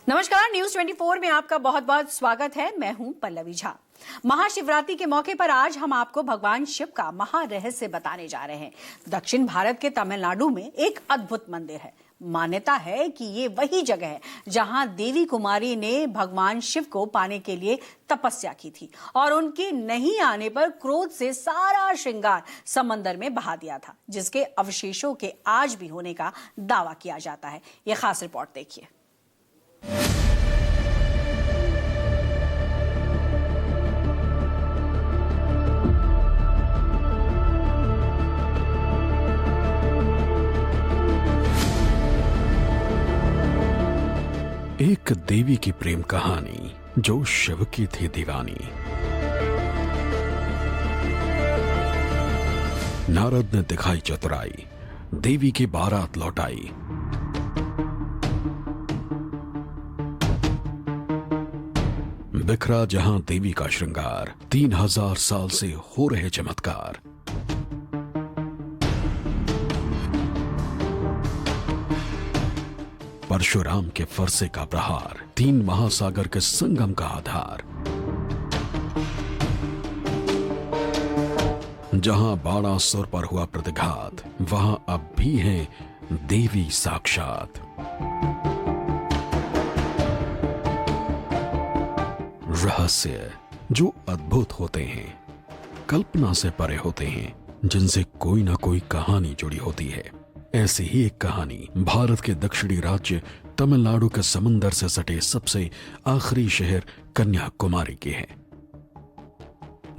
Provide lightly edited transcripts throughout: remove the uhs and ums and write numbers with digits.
नमस्कार, न्यूज 24 में आपका बहुत बहुत स्वागत है। मैं हूं पल्लवी झा। महाशिवरात्रि के मौके पर आज हम आपको भगवान शिव का महारहस्य बताने जा रहे हैं। दक्षिण भारत के तमिलनाडु में एक अद्भुत मंदिर है। मान्यता है कि ये वही जगह है जहां देवी कुमारी ने भगवान शिव को पाने के लिए तपस्या की थी और उनके नहीं आने पर क्रोध से सारा श्रृंगार समंदर में बहा दिया था, जिसके अवशेषों के आज भी होने का दावा किया जाता है। यह खास रिपोर्ट देखिए। एक देवी की प्रेम कहानी जो शिव की थी दीवानी। नारद ने दिखाई चतुराई, देवी की बारात लौटाई। बिखरा जहां देवी का श्रृंगार, 3000 साल से हो रहे चमत्कार। परशुराम के फरसे का प्रहार, 3 महासागर के संगम का आधार। जहां बाणासुर पर हुआ प्रतिघात, वहां अब भी है देवी साक्षात। रहस्य जो अद्भुत होते हैं, कल्पना से परे होते हैं, जिनसे कोई ना कोई कहानी जुड़ी होती है। ऐसी ही एक कहानी भारत के दक्षिणी राज्य तमिलनाडु के समंदर से सटे सबसे आखिरी शहर कन्याकुमारी की है,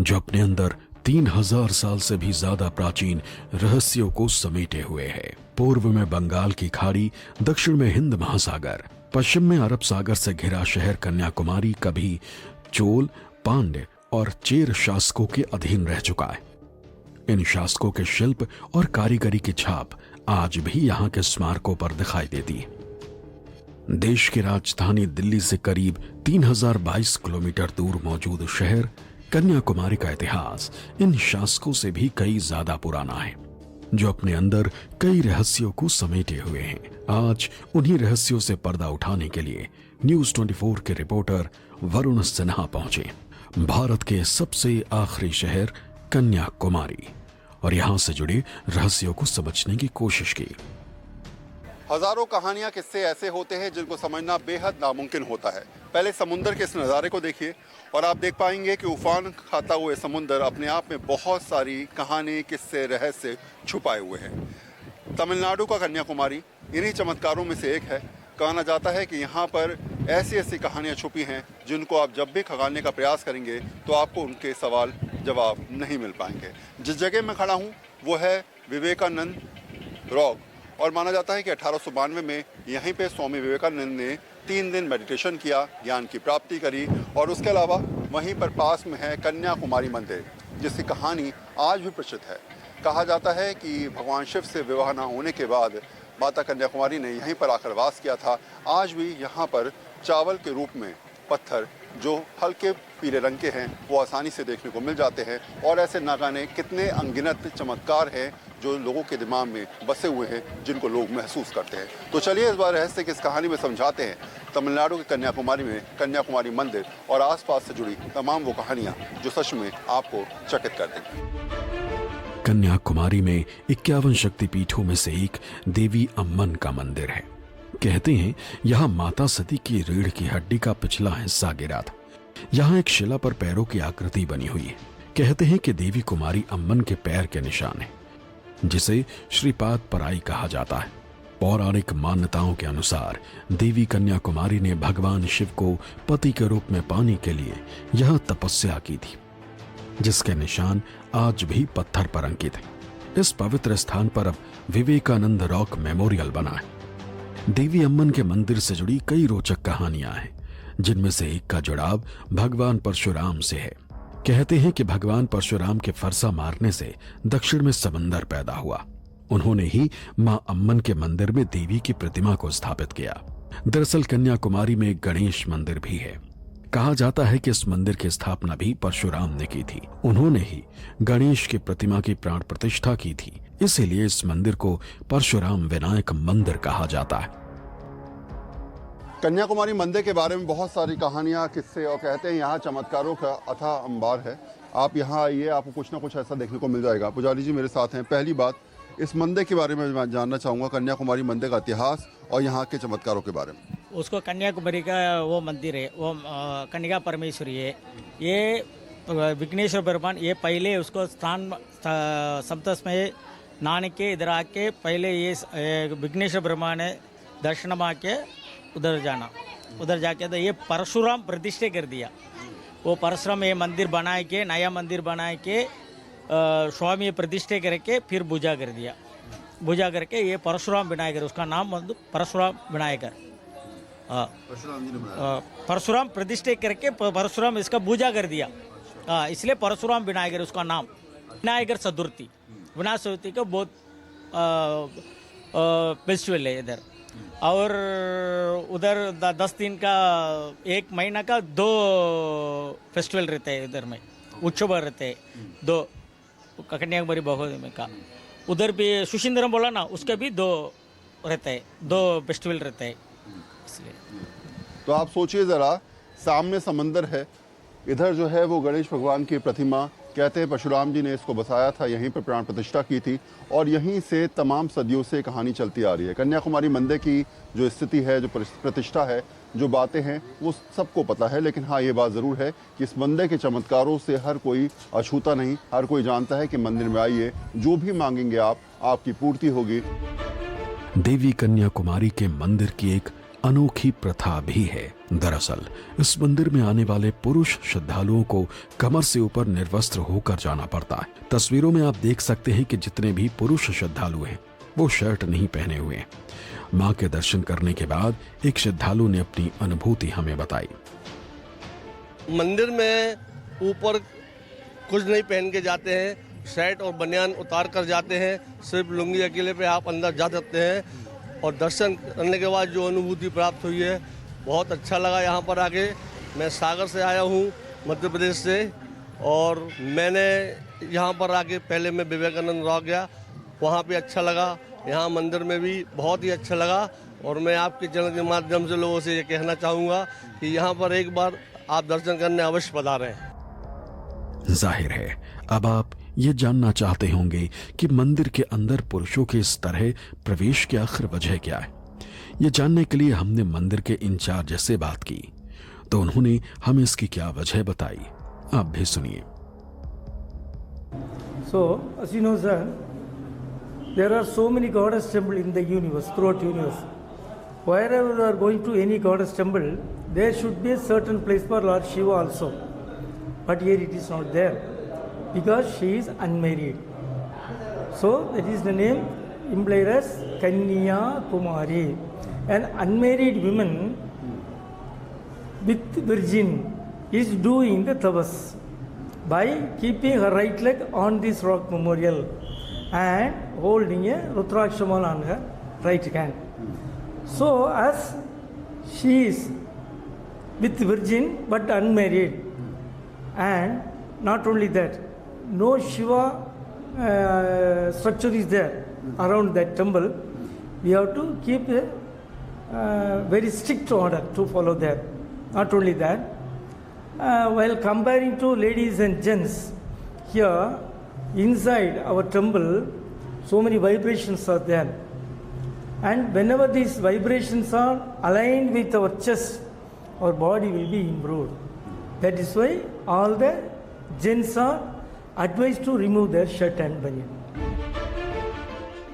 जो अपने अंदर 3000 साल से भी ज्यादा प्राचीन रहस्यों को समेटे हुए है। पूर्व में बंगाल की खाड़ी, दक्षिण में हिंद महासागर, पश्चिम में अरब सागर से घिरा शहर कन्याकुमारी कभी चोल, पांड्य और चेर शासकों के अधीन रह चुका है। इन शासकों के शिल्प और कारीगरी की छाप आज भी यहां के स्मारकों पर दिखाई देती है। देश की राजधानी दिल्ली से करीब 3022 किलोमीटर दूर मौजूद शहर कन्याकुमारी का इतिहास इन शासकों से भी कई ज्यादा पुराना है, जो अपने अंदर कई रहस्यों को समेटे हुए हैं। आज उन्हीं रहस्यों से पर्दा उठाने के लिए न्यूज 24 के रिपोर्टर वरुण सिन्हा पहुंचे भारत के सबसे आखिरी शहर कन्याकुमारी और यहां से जुड़े रहस्यों को समझने की कोशिश की। हजारों कहानियां, किस्से ऐसे होते हैं जिनको समझना बेहद नामुमकिन होता है। पहले समुंदर के इस नज़ारे को देखिए और आप देख पाएंगे कि उफान खाता हुए समुंदर अपने आप में बहुत सारी कहानी, किस्से, रहस्य छुपाए हुए हैं। तमिलनाडु का कन्याकुमारी इन्हीं चमत्कारों में से एक है। कहना जाता है कि यहाँ पर ऐसी ऐसी कहानियाँ छुपी हैं जिनको आप जब भी खंगालने का प्रयास करेंगे तो आपको उनके सवाल जवाब नहीं मिल पाएंगे। जिस जगह मैं खड़ा हूँ वो है विवेकानंद रॉक और माना जाता है कि 1892 में यहीं पे स्वामी विवेकानंद ने 3 दिन मेडिटेशन किया, ज्ञान की प्राप्ति करी और उसके अलावा वहीं पर पास में है कन्याकुमारी मंदिर, जिसकी कहानी आज भी प्रचलित है। कहा जाता है कि भगवान शिव से विवाह न होने के बाद माता कन्याकुमारी ने यहीं पर आकर वास किया था। आज भी यहाँ पर चावल के रूप में पत्थर जो हल्के पीले रंग के हैं वो आसानी से देखने को मिल जाते हैं और ऐसे ना जाने कितने अनगिनत चमत्कार हैं जो लोगों के दिमाग में बसे हुए हैं, जिनको लोग महसूस करते हैं। तो चलिए इस बार रहस्य की इस कहानी में समझाते हैं तमिलनाडु के कन्याकुमारी में कन्याकुमारी मंदिर और आसपास से जुड़ी तमाम वो कहानियाँ जो सच में आपको चकित कर देंगी। कन्याकुमारी में 51 शक्तिपीठों में से एक देवी अम्मन का मंदिर है। कहते हैं यहाँ माता सती की रीढ़ की हड्डी का पिछला हिस्सा गिरा था। यहाँ एक शिला पर पैरों की आकृति बनी हुई है। कहते हैं कि देवी कुमारी अम्मन के पैर के निशान है, जिसे श्रीपाद पराई कहा जाता है। पौराणिक मान्यताओं के अनुसार देवी कन्याकुमारी ने भगवान शिव को पति के रूप में पाने के लिए यह तपस्या की थी, जिसके निशान आज भी पत्थर पर अंकित है। इस पवित्र स्थान पर अब विवेकानंद रॉक मेमोरियल बना है। देवी अम्मन के मंदिर से जुड़ी कई रोचक कहानियां हैं, जिनमें से एक का जुड़ाव भगवान परशुराम से है। कहते हैं कि भगवान परशुराम के फरसा मारने से दक्षिण में समंदर पैदा हुआ। उन्होंने ही मां अम्मन के मंदिर में देवी की प्रतिमा को स्थापित किया। दरअसल कन्याकुमारी में गणेश मंदिर भी है। कहा जाता है कि इस मंदिर की स्थापना भी परशुराम ने की थी। उन्होंने ही गणेश की प्रतिमा की प्राण प्रतिष्ठा की थी, इसीलिए इस मंदिर को परशुराम विनायक मंदिर कहा जाता है। कन्याकुमारी मंदिर के बारे में बहुत सारी कहानियाँ, किस्से और कहते हैं यहाँ चमत्कारों का अथाह अंबार है। आप यहाँ आइए, आपको कुछ ना कुछ ऐसा देखने को मिल जाएगा। पुजारी जी मेरे साथ हैं। पहली बात, इस मंदिर के बारे में मैं जानना चाहूँगा, कन्याकुमारी मंदिर का इतिहास और यहाँ के चमत्कारों के बारे में। उसको कन्याकुमारी का वो मंदिर है, वो कन्या परमेश्वरी है। ये विघ्नेश्वर भगवान, ये पहले उसको स्थान सप्तस में नान के इधर आके पहले ये विघ्नेश्वर भगवान ने दर्शन आके उधर जाना, उधर जाके तो ये परशुराम प्रतिष्ठा कर दिया। वो परशुराम ये मंदिर बनाए के, नया मंदिर बनाए के स्वामी प्रतिष्ठा करके फिर पूजा कर दिया। पूजा करके ये परशुराम विनायकर, उसका नाम परशुराम विनायकर। परशुराम प्रतिष्ठा करके परशुराम इसका पूजा कर दिया, इसलिए परशुराम विनायकर उसका नाम। विनायकर चतुर्थी, विनायक चतुर्थी का बहुत फेस्टिवल है इधर। और उधर 10 दिन का, 1 महीना का 2 फेस्टिवल रहते हैं इधर में, उत्सव रहते हैं 2 कन्याकुमारी बहुत में का। उधर भी सुशिंदरम बोला ना, उसके भी 2 रहते हैं, 2 फेस्टिवल रहते हैं इसलिए। तो आप सोचिए ज़रा, सामने समंदर है, इधर जो है वो गणेश भगवान की प्रतिमा, कहते हैं परशुराम जी ने इसको बसाया था, यहीं पर प्राण प्रतिष्ठा की थी और यहीं से तमाम सदियों से कहानी चलती आ रही है। कन्याकुमारी मंदिर की जो स्थिति है, जो प्रतिष्ठा है, जो बातें हैं, वो सबको पता है। लेकिन हाँ, ये बात ज़रूर है कि इस मंदिर के चमत्कारों से हर कोई अछूता नहीं, हर कोई जानता है कि मंदिर में आइए, जो भी मांगेंगे आप, आपकी पूर्ति होगी। देवी कन्याकुमारी के मंदिर की एक अनोखी प्रथा भी है। दरअसल इस मंदिर में आने वाले पुरुष श्रद्धालुओं को कमर से ऊपर निर्वस्त्र होकर जाना पड़ता है। तस्वीरों में आप देख सकते हैं कि जितने भी पुरुष श्रद्धालु हैं वो शर्ट नहीं पहने हुए हैं। मां के दर्शन करने के बाद एक श्रद्धालु ने अपनी अनुभूति हमें बताई। मंदिर में ऊपर कुछ नहीं पहन के जाते हैं, शर्ट और बनियान उतार कर जाते हैं, सिर्फ लुंगी अकेले पे आप अंदर जा सकते हैं। और दर्शन करने के बाद जो अनुभूति प्राप्त हुई है, बहुत अच्छा लगा यहाँ पर आके। मैं सागर से आया हूँ, मध्य प्रदेश से, और मैंने यहाँ पर आके पहले मैं विवेकानंद रॉक गया, वहाँ पे अच्छा लगा। यहाँ मंदिर में भी बहुत ही अच्छा लगा। और मैं आपके चैनल के माध्यम से लोगों से ये कहना चाहूँगा कि यहाँ पर एक बार आप दर्शन करने अवश्य पधारें। जाहिर है अब आप ये जानना चाहते होंगे कि मंदिर के अंदर पुरुषों के इस तरह प्रवेश की आखिर वजह क्या है। ये जानने के लिए हमने मंदिर के इंचार्ज से बात की, तो उन्होंने हमें इसकी क्या वजह बताई। आप भी सुनिए। So, as you know, sir, there are so many goddess temples in the universe, throughout universe. Wherever you are going to any goddess temple, there should be a certain place for Lord Shiva also. But here it is not there, because she is unmarried. So that is the name implied as Kanya Kumari. An unmarried woman with virgin is doing the tabas by keeping her right leg on this rock memorial and holding a Rudrakshamal on her right hand. So as she is with virgin but unmarried, and not only that, no Shiva structure is there around that temple. We have to keep a very strict order to follow that. Not only that, while comparing to ladies and gents, here inside our temple, so many vibrations are there. And whenever these vibrations are aligned with our chest, our body will be improved. That is why all the gents are advised to remove their shirt and banian.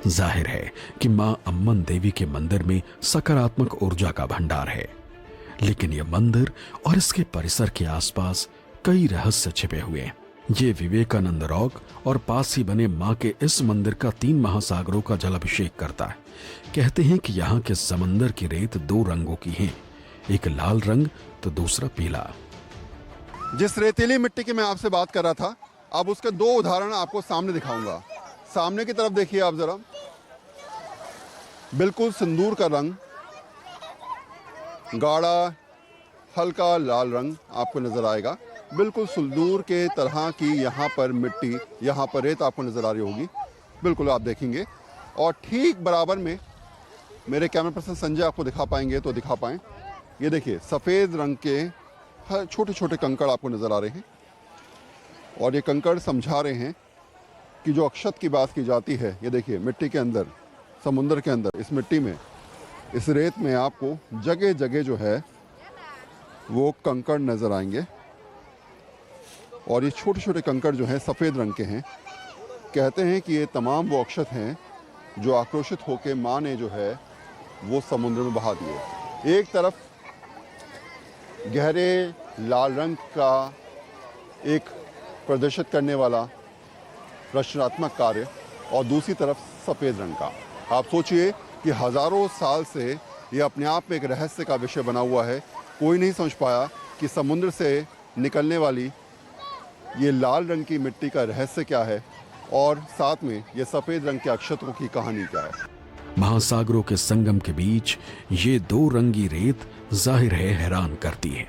जाहिर है कि मां अम्मन देवी के मंदिर में सकारात्मक ऊर्जा का भंडार है, लेकिन यह मंदिर और इसके परिसर के आसपास कई रहस्य छिपे हुए हैं। ये विवेकानंद रॉक और पास ही बने मां के इस मंदिर का 3 महासागरों का जलाभिषेक करता है। कहते हैं कि यहाँ के समंदर की रेत 2 रंगों की है, एक लाल रंग तो दूसरा पीला। जिस रेतीली मिट्टी की मैं आपसे बात कर रहा था, अब उसके 2 उदाहरण आपको सामने दिखाऊंगा। सामने की तरफ देखिए आप जरा, बिल्कुल सिंदूर का रंग, गाढ़ा हल्का लाल रंग आपको नजर आएगा। बिल्कुल सिंदूर के तरह की यहाँ पर मिट्टी, यहाँ पर रेत आपको नजर आ रही होगी, बिल्कुल आप देखेंगे। और ठीक बराबर में मेरे कैमरा पर्सन संजय आपको दिखा पाएंगे तो दिखा पाएं, ये देखिए सफ़ेद रंग के हर छोटे छोटे कंकड़ आपको नज़र आ रहे हैं और ये कंकड़ समझा रहे हैं कि जो अक्षत की बात की जाती है, ये देखिए मिट्टी के अंदर, समुंदर के अंदर, इस मिट्टी में, इस रेत में आपको जगह जगह जो है वो कंकड़ नज़र आएंगे और ये छोटे छोटे कंकड़ जो हैं सफ़ेद रंग के हैं। कहते हैं कि ये तमाम वो अक्षत हैं जो आक्रोशित होकर माँ ने जो है वो समुद्र में बहा दिए। एक तरफ गहरे लाल रंग का एक प्रदर्शित करने वाला रचनात्मक कार्य और दूसरी तरफ सफ़ेद रंग का। आप सोचिए कि हज़ारों साल से ये अपने आप में एक रहस्य का विषय बना हुआ है। कोई नहीं समझ पाया कि समुद्र से निकलने वाली ये लाल रंग की मिट्टी का रहस्य क्या है और साथ में ये सफ़ेद रंग के अक्षतों की कहानी क्या है। महासागरों के संगम के बीच ये दो रंगी रेत जाहिर है हैरान करती है।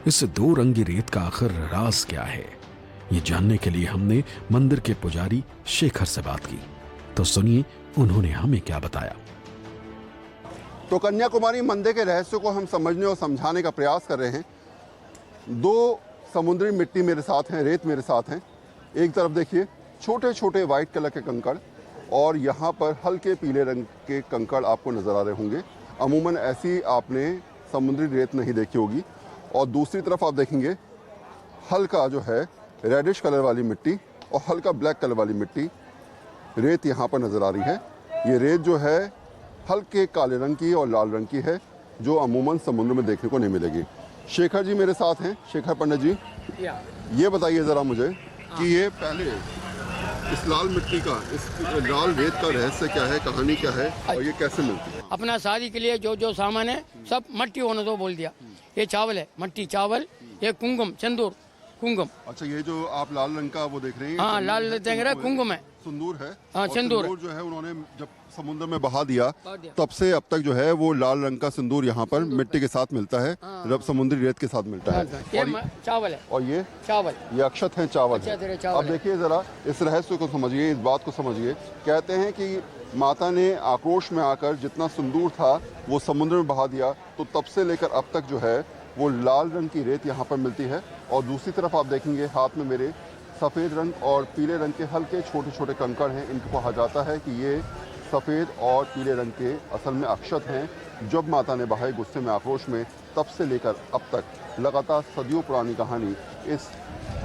इस दो रंगी रेत का आखिर राज क्या है, ये जानने के लिए हमने मंदिर के पुजारी शेखर से बात की। तो सुनिए उन्होंने हमें क्या बताया। तो कन्याकुमारी मंदिर के रहस्य को हम समझने और समझाने का प्रयास कर रहे हैं। दो समुद्री मिट्टी मेरे साथ हैं, रेत मेरे साथ हैं। एक तरफ देखिए छोटे छोटे वाइट कलर के कंकड़ और यहाँ पर हल्के पीले रंग के कंकड़ आपको नज़र आ रहे होंगे। अमूमन ऐसी आपने समुद्री रेत नहीं देखी होगी। और दूसरी तरफ आप देखेंगे हल्का जो है रेडिश कलर वाली मिट्टी और हल्का ब्लैक कलर वाली मिट्टी रेत यहाँ पर नज़र आ रही है। ये रेत जो है हल्के काले रंग की और लाल रंग की है जो अमूमन समुद्र में देखने को नहीं मिलेगी। शेखर जी मेरे साथ हैं। शेखर पंडित जी, ये बताइए ज़रा मुझे कि ये पहले इस लाल मिट्टी का, इस लाल रेत का रहस्य क्या है, कहानी क्या है और ये कैसे मिलती है? अपना शादी के लिए जो जो सामान है सब मट्टी होने दो बोल दिया। ये चावल है, मट्टी चावल, ये कुंकुम, सिंदूर, कुंकुम। अच्छा, ये जो आप लाल रंग का वो देख रहे हैं, हाँ लाल देख रहे कुंकुम है, सिंदूर है। हाँ सिंदूर जो है उन्होंने जब समुद्र में बहा दिया तब से अब तक जो है वो लाल रंग का सिंदूर यहाँ पर मिट्टी के साथ मिलता है, रब समुद्री रेत के साथ मिलता है। ये चावल है और ये चावल, ये अक्षत है, चावल है। अब देखिए जरा इस रहस्य को समझिए, इस बात को समझिए। कहते हैं कि माता ने आक्रोश में आकर जितना सिंदूर था वो समुद्र में बहा दिया, तो तब से लेकर अब तक जो है वो लाल रंग की रेत यहाँ पर मिलती है। और दूसरी तरफ आप देखेंगे हाथ में मेरे सफ़ेद रंग और पीले रंग के हल्के छोटे छोटे कंकड़ हैं। इनको कहा जाता है कि ये सफ़ेद और पीले रंग के असल में अक्षत हैं। जब माता ने बहाए गुस्से में, आक्रोश में, तब से लेकर अब तक लगातार सदियों पुरानी कहानी इस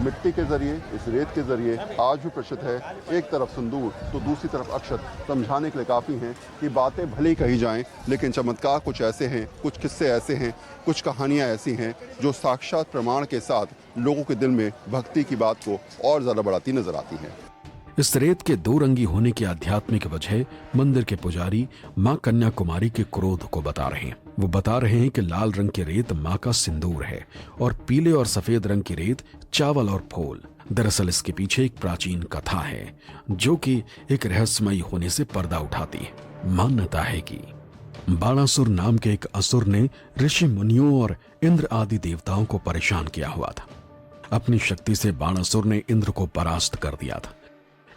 मिट्टी के ज़रिए, इस रेत के ज़रिए आज भी प्रचलित है। एक तरफ सिंदूर तो दूसरी तरफ अक्षत समझाने के लिए काफ़ी हैं कि बातें भले ही कही जाएं, लेकिन चमत्कार कुछ ऐसे हैं, कुछ किस्से ऐसे हैं, कुछ कहानियाँ ऐसी हैं जो साक्षात प्रमाण के साथ लोगों के दिल में भक्ति की बात को और ज़्यादा बढ़ाती नजर आती हैं। इस रेत के दो रंगी होने की आध्यात्मिक वजह मंदिर के पुजारी मां कन्याकुमारी के क्रोध को बता रहे हैं। वो बता रहे हैं कि लाल रंग की रेत मां का सिंदूर है और पीले और सफेद रंग की रेत चावल और फूल। दरअसल इसके पीछे एक प्राचीन कथा है जो कि एक रहस्यमयी होने से पर्दा उठाती है। मान्यता है कि बाणासुर नाम के एक असुर ने ऋषि मुनियों और इंद्र आदि देवताओं को परेशान किया हुआ था। अपनी शक्ति से बाणासुर ने इंद्र को परास्त कर दिया था।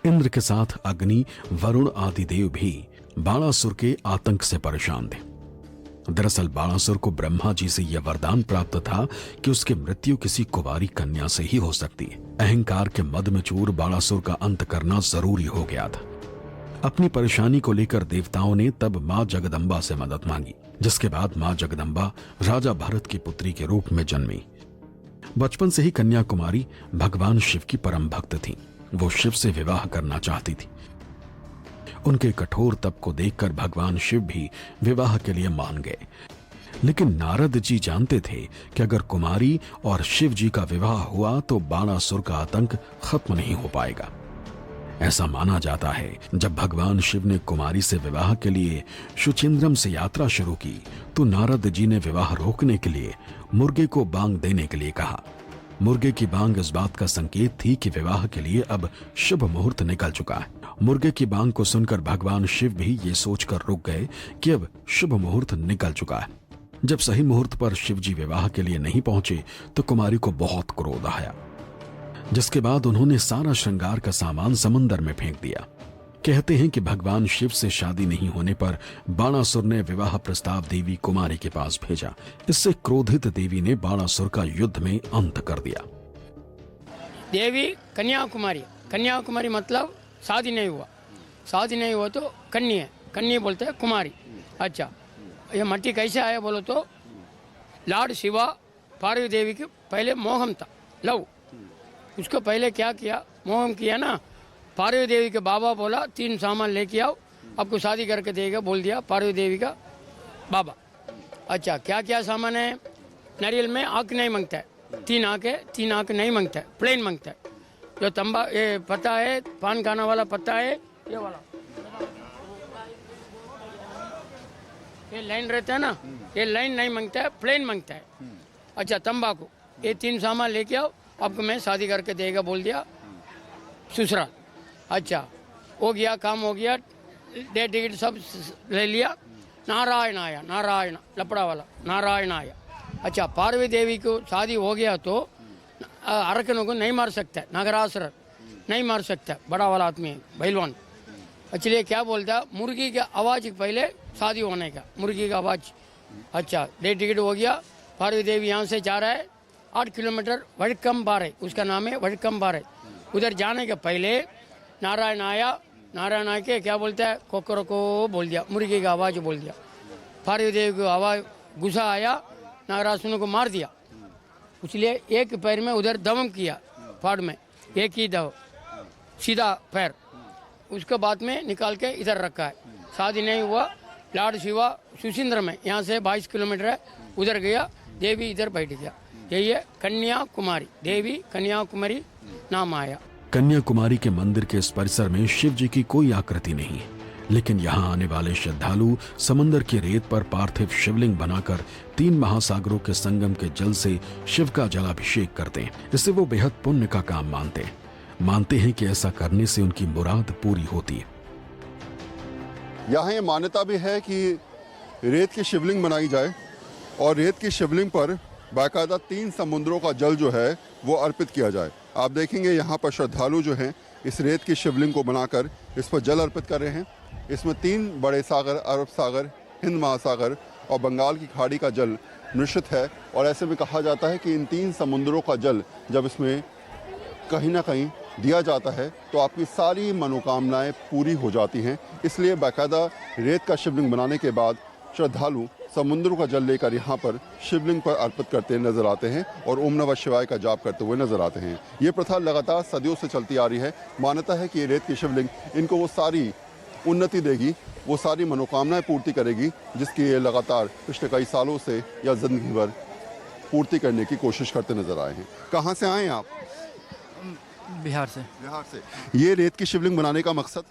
इंद्र के साथ अग्नि, वरुण आदि देव भी बाणासुर के आतंक से परेशान थे। दरअसल बाणासुर को ब्रह्मा जी से यह वरदान प्राप्त था कि उसकी मृत्यु किसी कुंवारी कन्या से ही हो सकती है। अहंकार के मद में चूर बाणासुर का अंत करना जरूरी हो गया था। अपनी परेशानी को लेकर देवताओं ने तब मां जगदम्बा से मदद मांगी, जिसके बाद मां जगदम्बा राजा भरत की पुत्री के रूप में जन्मी। बचपन से ही कन्याकुमारी भगवान शिव की परम भक्त थी। वो शिव से विवाह करना चाहती थी। उनके कठोर तप को देखकर भगवान शिव भी विवाह के लिए मान गए। लेकिन नारद जी जानते थे कि अगर कुमारी और शिव जी का विवाह हुआ तो बाणासुर का आतंक खत्म नहीं हो पाएगा। ऐसा माना जाता है जब भगवान शिव ने कुमारी से विवाह के लिए शुचिंद्रम से यात्रा शुरू की तो नारद जी ने विवाह रोकने के लिए मुर्गे को बांग देने के लिए कहा। मुर्गे की बांग इस बात का संकेत थी कि विवाह के लिए अब शुभ मुहूर्त निकल चुका है। मुर्गे की बांग को सुनकर भगवान शिव भी ये सोचकर रुक गए कि अब शुभ मुहूर्त निकल चुका है। जब सही मुहूर्त पर शिव जी विवाह के लिए नहीं पहुंचे तो कुमारी को बहुत क्रोध आया, जिसके बाद उन्होंने सारा श्रृंगार का सामान समंदर में फेंक दिया। कहते हैं कि भगवान शिव से शादी नहीं होने पर बाणासुर ने विवाह प्रस्ताव देवी कुमारी के पास भेजा। इससे क्रोधित देवी ने बाणासुर का युद्ध में अंत कर दिया। देवी कन्याकुमारी, कन्याकुमारी मतलब शादी नहीं हुआ, शादी नहीं हुआ तो कन्या है, कन्या बोलते हैं कुमारी। अच्छा, ये मट्टी कैसे आया बोलो तो लॉर्ड शिवा पार्वती देवी के पहले मोहम था, लव। उसको पहले क्या किया, मोहम किया ना, पार्वती देवी के बाबा बोला 3 सामान लेके आओ, आपको शादी करके देगा, बोल दिया पार्वती देवी का बाबा। अच्छा, क्या क्या सामान है, नारियल में आँख नहीं मांगता है, 3 आँख नहीं मांगता है, प्लेन मांगता है। जो तंबा ये पत्ता है, पान खाने वाला पत्ता है, ये वाला, ये लाइन रहता है ना, ये लाइन नहीं मांगता है, प्लेन मांगता है। अच्छा, तंबाकू, ये 3 सामान लेके आओ, आपको मैं शादी करके देगा, बोल दिया ससुराल। अच्छा, हो गया, काम हो गया, डेट टिकट सब ले लिया। नारायण आया, नारायण लपड़ा वाला नारायण आया। अच्छा, पार्वती देवी को शादी हो गया तो अरकनों को नहीं मार सकता है, नागरासुर नहीं मार सकता, बड़ा वाला आदमी है, पहलवान। इसलिए क्या बोलता, मुर्गी के आवाज़ के पहले शादी होने का, मुर्गी का आवाज़। अच्छा, डेट टिकट हो गया, पार्वती देवी यहाँ से जा रहा है 8 किलोमीटर वडकम बारे, उसका नाम है वडकम बारे। उधर जाने के पहले नारायण आया, नारायण आके क्या बोलता है, कोकरो को बोल दिया, मुर्गी का आवाज़ बोल दिया। पार्वती देवी को आवाज़ गुस्सा आया, नागरासुर को मार दिया। इसलिए एक पैर में उधर दमन किया, फाड़ में एक ही दव, सीधा पैर, उसके बाद में निकाल के इधर रखा है। शादी नहीं हुआ, लॉर्ड शिवा सुसिंद्र में यहाँ से 22 किलोमीटर है, उधर गया, देवी इधर बैठ गया। यही है कन्याकुमारी, देवी कन्याकुमारी नाम आया। कन्याकुमारी के मंदिर के इस परिसर में शिव जी की कोई आकृति नहीं है, लेकिन यहाँ आने वाले श्रद्धालु समंदर की रेत पर पार्थिव शिवलिंग बनाकर 3 महासागरों के संगम के जल से शिव का जलाभिषेक करते हैं। इससे वो बेहद पुण्य का काम मानते हैं कि ऐसा करने से उनकी मुराद पूरी होती है। यहाँ ये मान्यता भी है कि रेत की शिवलिंग बनाई जाए और रेत की शिवलिंग पर बाकायदा 3 समुद्रों का जल जो है वो अर्पित किया जाए। आप देखेंगे यहाँ पर श्रद्धालु जो हैं इस रेत की शिवलिंग को बनाकर इस पर जल अर्पित कर रहे हैं। इसमें 3 बड़े सागर, अरब सागर, हिंद महासागर और बंगाल की खाड़ी का जल मिश्रित है। और ऐसे में कहा जाता है कि इन 3 समुद्रों का जल जब इसमें कहीं ना कहीं दिया जाता है तो आपकी सारी मनोकामनाएं पूरी हो जाती हैं। इसलिए बाकायदा रेत का शिवलिंग बनाने के बाद श्रद्धालु समुद्र का जल लेकर यहाँ पर शिवलिंग पर अर्पित करते नजर आते हैं और ओम नमः शिवाय का जाप करते हुए नजर आते हैं। ये प्रथा लगातार सदियों से चलती आ रही है। मान्यता है कि ये रेत की शिवलिंग इनको वो सारी उन्नति देगी, वो सारी मनोकामनाएं पूर्ति करेगी जिसकी ये लगातार पिछले कई सालों से या जिंदगी भर पूर्ति करने की कोशिश करते नजर आए हैं। कहाँ से आए हैं आप? बिहार से। बिहार से। ये रेत की शिवलिंग बनाने का मकसद?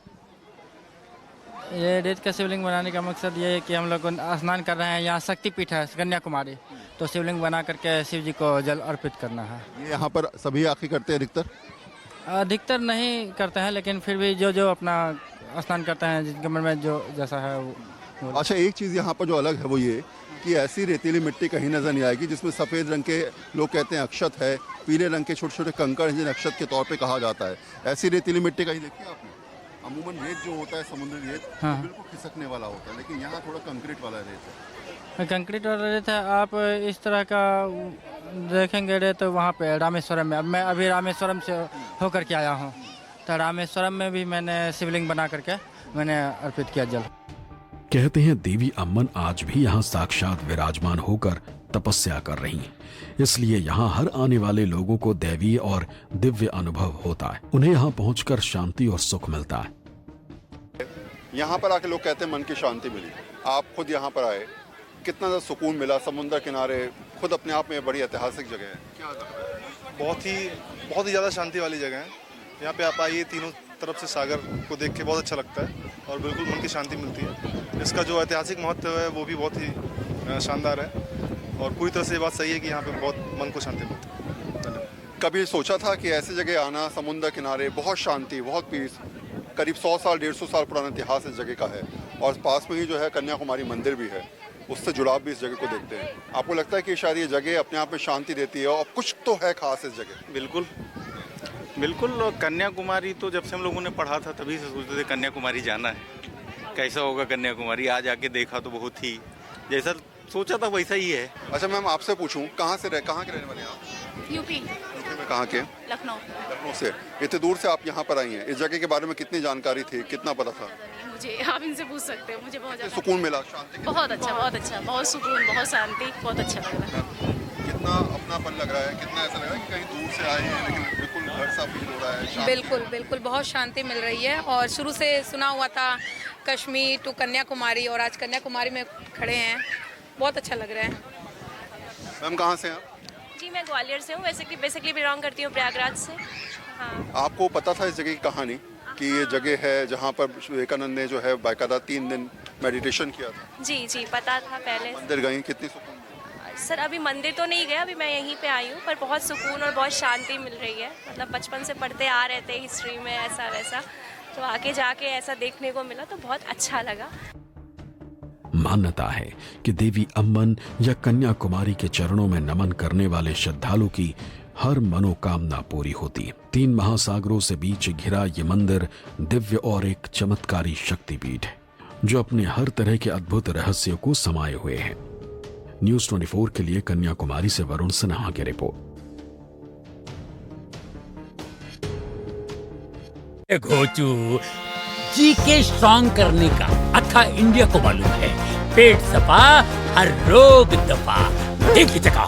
ये रेत का शिवलिंग बनाने का मकसद ये है कि हम लोग स्नान कर रहे हैं, यहाँ शक्तिपीठ है कन्याकुमारी, तो शिवलिंग बना करके शिव जी को जल अर्पित करना है। ये यहाँ पर सभी आके करते हैं? अधिकतर नहीं करते हैं, लेकिन फिर भी जो अपना स्नान करते हैं, जिनके मन में जो जैसा है वो। अच्छा, एक चीज़ यहाँ पर जो अलग है वो ये कि ऐसी रेतीली मिट्टी कहीं नजर नहीं आएगी जिसमें सफ़ेद रंग के लोग कहते हैं अक्षत है, पीले रंग के छोटे छोटे कंकड़ हैं जिन्हें अक्षत के तौर पे कहा जाता है। ऐसी रेतीली मिट्टी कहीं देखी आपने? अमूमन रेत जो होता है समुद्री रेत, हाँ, बिल्कुल खिसकने वाला होता है, लेकिन यहाँ थोड़ा कंक्रीट वाला रेत है। कंक्रीट वाला रेत है। आप इस तरह का देखेंगे रेत तो वहाँ पे रामेश्वरम में, अब मैं अभी रामेश्वरम से होकर के आया हूँ, तो रामेश्वरम में भी मैंने शिवलिंग बना करके मैंने अर्पित किया जल। कहते हैं देवी अम्मन आज भी यहाँ साक्षात विराजमान होकर तपस्या कर रही हैं। इसलिए यहाँ हर आने वाले लोगों को दैवीय और दिव्य अनुभव होता है। उन्हें यहाँ पहुंचकर शांति और सुख मिलता है। यहाँ पर आके लोग कहते हैं मन की शांति मिली। आप खुद यहाँ पर आए, कितना ज़्यादा सुकून मिला? समुद्र किनारे खुद अपने आप में बड़ी ऐतिहासिक जगह है, क्या लग रहा है? बहुत ही ज़्यादा शांति वाली जगह है। यहाँ पे आप आइए, तीनों तरफ से सागर को देख के बहुत अच्छा लगता है और बिल्कुल मन की शांति मिलती है। इसका जो ऐतिहासिक महत्व है वो भी बहुत ही शानदार है और पूरी तरह से ये बात सही है कि यहाँ पे बहुत मन को शांति मिलती है। कभी सोचा था कि ऐसी जगह आना, समुद्र किनारे, बहुत शांति, बहुत पीस, करीब 100 साल 150 साल पुराना इतिहास इस जगह का है और पास में ही जो है कन्याकुमारी मंदिर भी है, उससे जुड़ाव भी इस जगह को देखते हैं। आपको लगता है कि शायद ये जगह अपने आप में शांति देती है और कुछ तो है खास इस जगह? बिल्कुल, बिल्कुल। कन्याकुमारी तो जब से हम लोगों ने पढ़ा था तभी से सोचते थे कन्याकुमारी जाना है, कैसा होगा कन्याकुमारी। आज आके देखा तो बहुत ही जैसा सोचा था वैसा ही है। अच्छा मैम, आपसे पूछूं, कहाँ के रहने वाले हैं आप? यूपी में कहाँ के? लखनऊ। लखनऊ से। इतने दूर से आप यहाँ पर आई हैं, इस जगह के बारे में कितनी जानकारी थी, कितना पता था? मुझे आप इनसे पूछ सकते हो, मुझे बहुत ज़्यादा सुकून मिला, शांति? बहुत अच्छा, बहुत सुकून, बहुत शांति, बहुत अच्छा लग रहा है। कितना अपनापन लग रहा है, कितना ऐसा लग रहा है कि कहीं दूर से आए हैं लेकिन बिल्कुल घर सा फील हो रहा है? बिल्कुल बिल्कुल, बहुत शांति मिल रही है। और शुरू से सुना हुआ था कश्मीर टू कन्याकुमारी, और आज कन्याकुमारी में खड़े हैं, बहुत अच्छा लग रहा है। मैम कहाँ से हैं आप? जी मैं ग्वालियर से हूँ, वैसे कि बेसिकली बिलोंग करती हूँ प्रयागराज से। हाँ। आपको पता था इस जगह की कहानी कि ये जगह है जहाँ पर विवेकानंद ने जो है बाकायदा 3 दिन मेडिटेशन किया था? जी पता था पहले। मंदिर गई, कितनी सुकून? सर अभी मंदिर तो नहीं गया, अभी मैं यहीं पे आई हूँ, पर बहुत सुकून और बहुत शांति मिल रही है। मतलब बचपन से पढ़ते आ रहे थे हिस्ट्री में ऐसा वैसा, तो आके जाके ऐसा देखने को मिला तो बहुत अच्छा लगा। मान्यता है कि देवी अम्मन या कन्याकुमारी के चरणों में नमन करने वाले श्रद्धालु की हर मनोकामना पूरी होती। 3 महासागरों से बीच घिरा ये मंदिर दिव्य और एक चमत्कारी शक्तिपीठ है जो अपने हर तरह के अद्भुत रहस्यों को समाये हुए है। न्यूज़ 24 के लिए कन्याकुमारी से वरुण सिन्हा की रिपोर्ट। घोचू जी के स्ट्रॉन्ग करने का अथा इंडिया को मालूम है। पेट सफा हर रोग दफा, एक ही जगह।